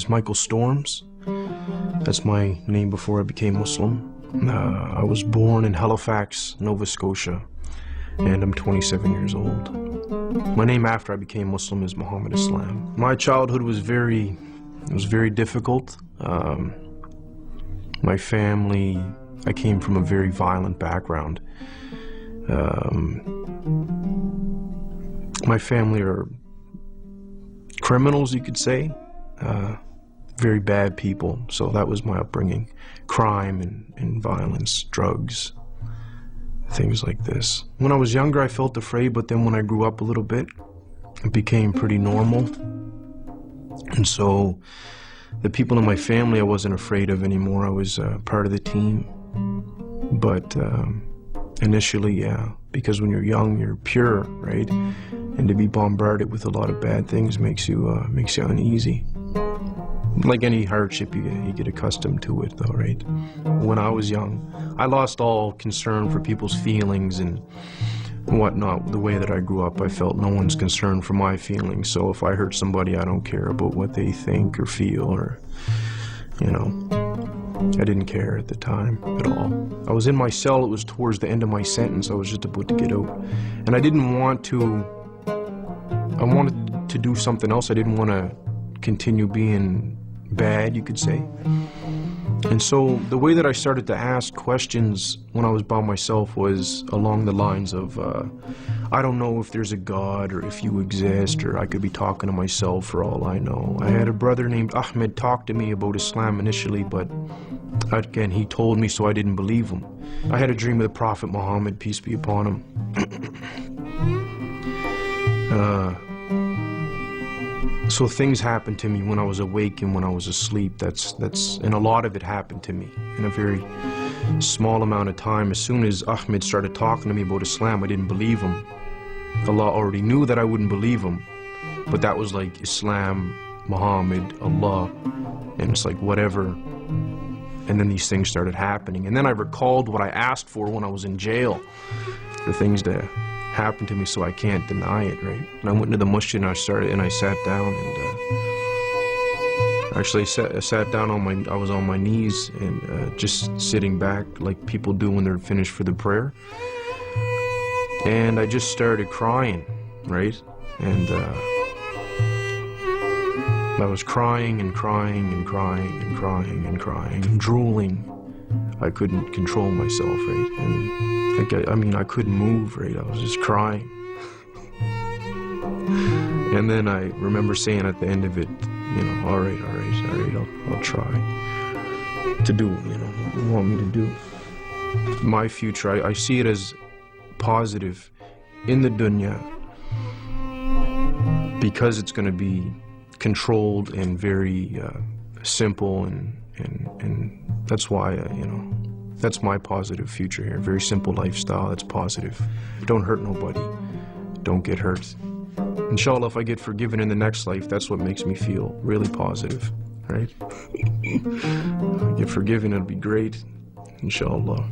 is Michael Storms. That's my name before I became Muslim. I was born in Halifax, Nova Scotia, and I'm 27 years old. My name after I became Muslim is Muhammad Islam. My childhood was very difficult. My family, I came from a very violent background. My family are criminals, you could say. Very bad people, so that was my upbringing. Crime and violence, drugs, things like this. When I was younger, I felt afraid, but then when I grew up a little bit, it became pretty normal. And so the people in my family I wasn't afraid of anymore. I was part of the team. But initially, yeah, because when you're young, you're pure, right? And to be bombarded with a lot of bad things makes you uneasy. Like any hardship, you get accustomed to it, though, right? When I was young, I lost all concern for people's feelings and whatnot. The way that I grew up, I felt no one's concerned for my feelings. So if I hurt somebody, I don't care about what they think or feel, or, you know, I didn't care at the time at all. I was in my cell. It was towards the end of my sentence. I was just about to get out, and I didn't want to. I wanted to do something else. I didn't want to continue being bad, you could say. And so the way that I started to ask questions when I was by myself was along the lines of, I don't know if there's a God or if you exist, or I could be talking to myself for all I know. I had a brother named Ahmed talk to me about Islam initially, but again, he told me, so I didn't believe him. I had a dream of the Prophet Muhammad, peace be upon him. So things happened to me when I was awake and when I was asleep. And a lot of it happened to me in a very small amount of time. As soon as Ahmed started talking to me about Islam, I didn't believe him. Allah already knew that I wouldn't believe him, but that was like Islam, Muhammad, Allah, and it's like whatever. And then these things started happening. And then I recalled what I asked for when I was in jail, for things to happened to me, so I can't deny it, right? And I went into the masjid and I sat down, and actually I sat down I was on my knees and just sitting back like people do when they're finished for the prayer. And I just started crying, right? And I was crying and crying and crying and crying and crying and drooling. I couldn't control myself, right? And I mean, I couldn't move, right? I was just crying. And then I remember saying at the end of it, you know, all right, I'll try to do, you know, what you want me to do. My future, I see it as positive in the dunya, because it's going to be controlled and very simple, and that's why, you know, that's my positive future here. Very simple lifestyle, that's positive. Don't hurt nobody. Don't get hurt. Inshallah, if I get forgiven in the next life, that's what makes me feel really positive, right? If I get forgiven, it'll be great. Inshallah.